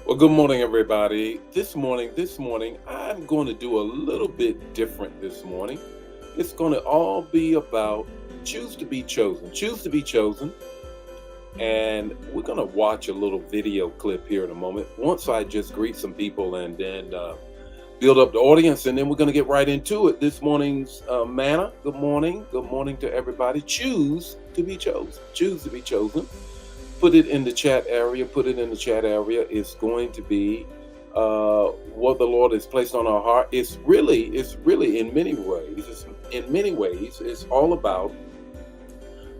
Well, good morning, everybody. This morning, I'm going to do a little bit different this morning. It's going to all be about choose to be chosen. Choose to be chosen. And we're going to watch a little video clip here in a moment. Once I just greet some people and then build up the audience, and then we're going to get right into it. This morning's manna. Good morning. Good morning to everybody. Choose to be chosen. Choose to be chosen. Put it in the chat area. Put it in the chat area. It's going to be what the Lord has placed on our heart. It's really in many ways. It's all about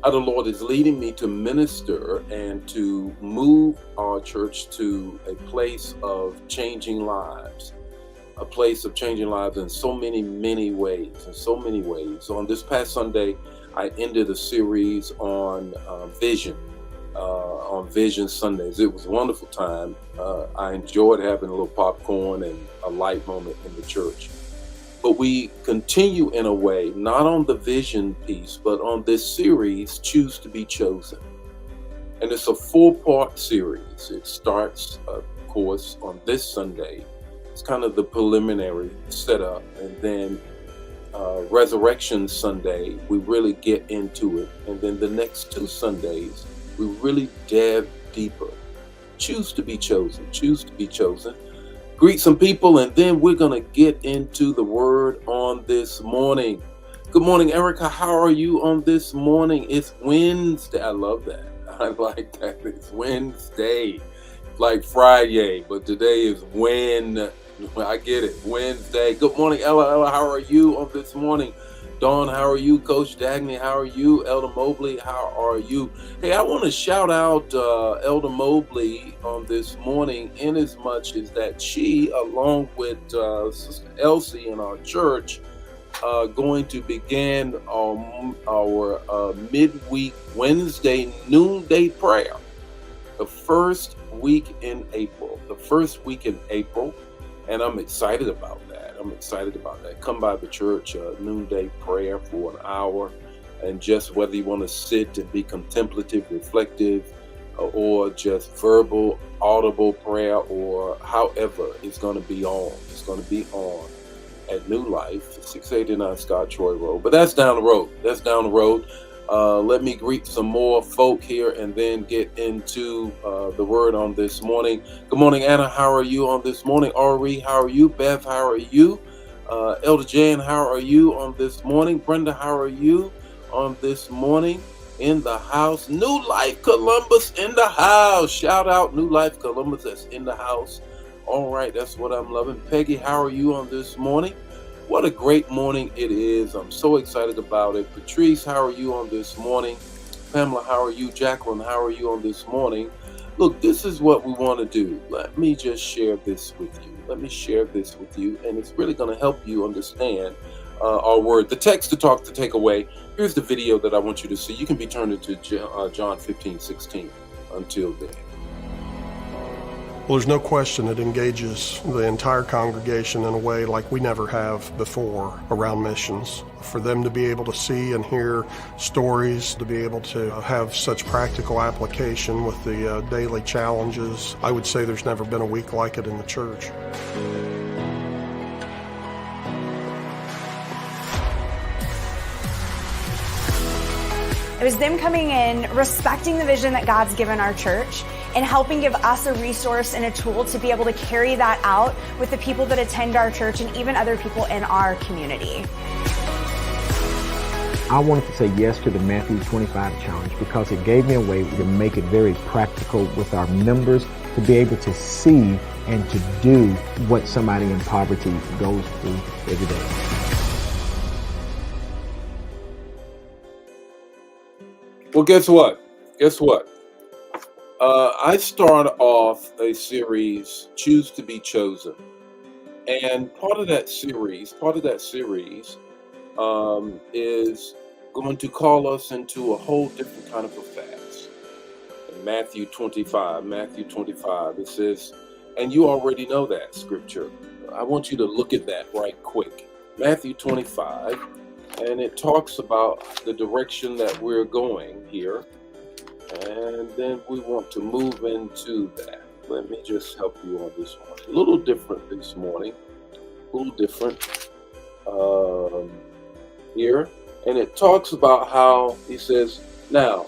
how the Lord is leading me to minister and to move our church to a place of changing lives. A place of changing lives in so many ways. In so many ways. On this past Sunday, I ended a series on vision. On Vision Sundays. It was a wonderful time. I enjoyed having a little popcorn and a light moment in the church. But we continue in a way, not on the vision piece, but on this series, Choose to be Chosen. And it's a 4-part series. It starts, of course, on this Sunday. It's kind of the preliminary setup. And then Resurrection Sunday, we really get into it. And then the next 2 Sundays, we really dive deeper. Choose to be chosen. Choose to be chosen. Greet some people, and then we're going to get into the word on this morning. Good morning, Erica. How are you on this morning? It's Wednesday. I love that. I like that. It's Wednesday. Like Friday, but today is I get it. Wednesday. Good morning, Ella. Ella, how are you on this morning? Dawn, how are you? Coach Dagny, how are you? Elder Mobley, how are you? Hey, I want to shout out Elder Mobley on this morning, in as much as that she, along with Sister Elsie in our church, going to begin our midweek Wednesday noonday prayer. The first week in April. And I'm excited about that. Come by the church, noonday prayer for an hour, and just whether you want to sit and be contemplative, reflective, or just verbal, audible prayer, or however, it's going to be on. It's going to be on at New Life, 689 Scott Troy Road. But that's down the road. Let me greet some more folk here and then get into the word on this morning. Good morning, Anna. How are you on this morning? Ari, how are you? Beth, how are you? Elder Jan, how are you on this morning? Brenda, how are you on this morning? In the house. New Life Columbus in the house. Shout out New Life Columbus that's in the house. All right, that's what I'm loving. Peggy, how are you on this morning? What a great morning it is. I'm so excited about it. Patrice, how are you on this morning? Pamela, how are you? Jacqueline, how are you on this morning? Look, this is what we want to do. Let me just share this with you. And it's really going to help you understand our word. The text to talk to take away. Here's the video that I want you to see. You can be turned into John 15:16. Until then. Well, there's no question it engages the entire congregation in a way like we never have before around missions. For them to be able to see and hear stories, to be able to have such practical application with the daily challenges, I would say there's never been a week like it in the church. It was them coming in, respecting the vision that God's given our church, and helping give us a resource and a tool to be able to carry that out with the people that attend our church and even other people in our community. I wanted to say yes to the Matthew 25 challenge because it gave me a way to make it very practical with our members to be able to see and to do what somebody in poverty goes through every day. Well, guess what? I start off a series, Choose to be Chosen. And part of that series is going to call us into a whole different kind of a fast. In Matthew 25, it says, and you already know that scripture. I want you to look at that right quick. Matthew 25, and it talks about the direction that we're going here. And then we want to move into that. Let me just help you on this one. A little different this morning. A little different um, here. And it talks about how he says, now,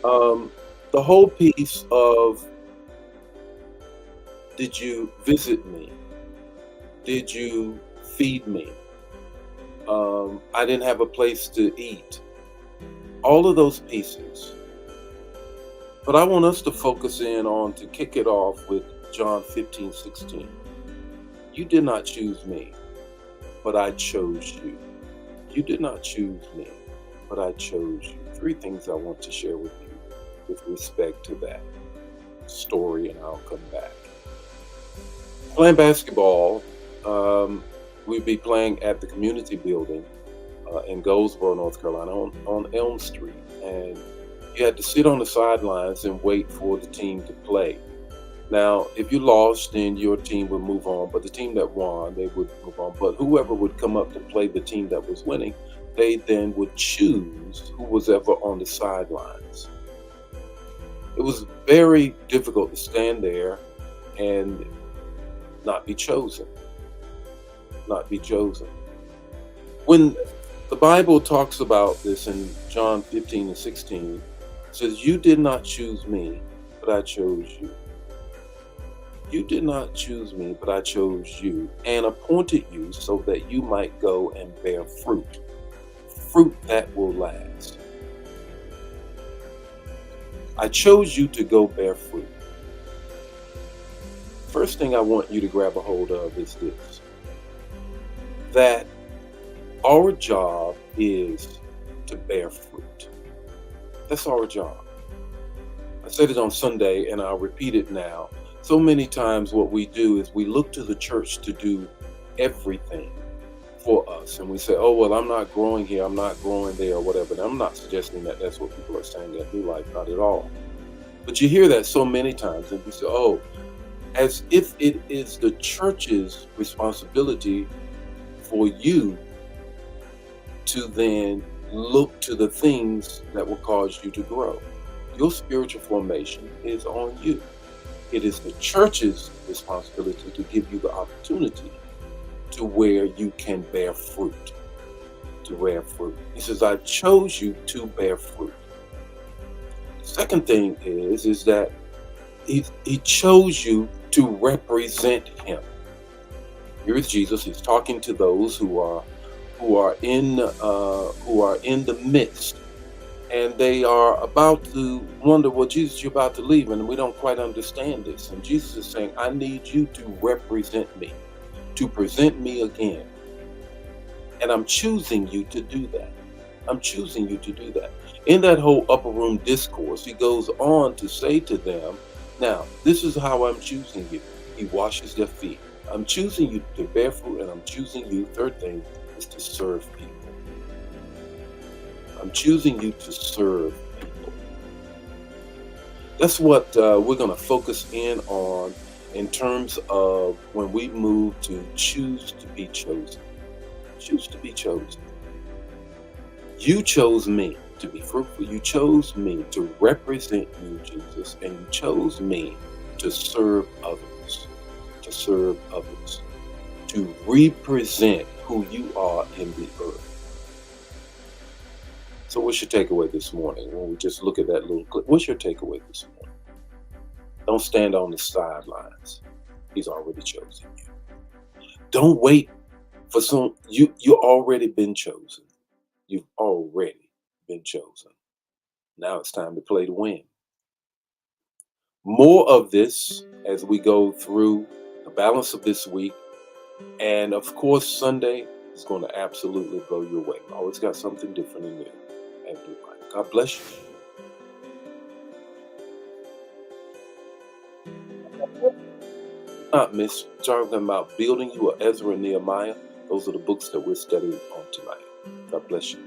um, the whole piece of, did you visit me? Did you feed me? I didn't have a place to eat. All of those pieces. But I want us to focus in on, to kick it off with John 15:16. You did not choose me, but I chose you. You did not choose me, but I chose you. Three things I want to share with you with respect to that story, and I'll come back. Playing basketball, we'd be playing at the community building in Goldsboro, North Carolina, on Elm Street. And you had to sit on the sidelines and wait for the team to play. Now, if you lost, then your team would move on, but the team that won, they would move on. But whoever would come up to play the team that was winning, they then would choose who was ever on the sidelines. It was very difficult to stand there and not be chosen. Not be chosen. When the Bible talks about this in John 15:16, it says, you did not choose me, but I chose you. You did not choose me, but I chose you and appointed you so that you might go and bear fruit. Fruit that will last. I chose you to go bear fruit. First thing I want you to grab a hold of is this, that our job is to bear fruit. That's our job. I said it on Sunday and I'll repeat it now. So many times what we do is we look to the church to do everything for us. And we say, oh, well, I'm not growing here, I'm not growing there, or whatever. And I'm not suggesting that that's what people are saying at New Life, not at all. But you hear that so many times and you say, oh, as if it is the church's responsibility for you to then look to the things that will cause you to grow. Your spiritual formation is on you. It is the church's responsibility to give you the opportunity to where you can bear fruit. To bear fruit. He says, I chose you to bear fruit. The second thing is that he chose you to represent him. Here is Jesus. He's talking to those who are in the midst, and they are about to wonder, well, Jesus, you're about to leave, and we don't quite understand this. And Jesus is saying, I need you to represent me, to present me again. And I'm choosing you to do that. I'm choosing you to do that. In that whole upper room discourse, he goes on to say to them, now, this is how I'm choosing you. He washes their feet. I'm choosing you to bear fruit, and I'm choosing you, third thing, is to serve people. I'm choosing you to serve people. That's what we're going to focus in on in terms of when we move to choose to be chosen. Choose to be chosen. You chose me to be fruitful. You chose me to represent you, Jesus, and you chose me to serve others, to serve others, to represent who you are in the earth. So what's your takeaway this morning? When we just look at that little clip, what's your takeaway this morning? Don't stand on the sidelines. He's already chosen you. Don't wait for you already been chosen. You've already been chosen. Now it's time to play to win. More of this as we go through the balance of this week. And of course, Sunday is going to absolutely blow you away. Always got something different in there. And God bless you. Not miss talking about building you, or Ezra and Nehemiah. Those are the books that we're studying on tonight. God bless you.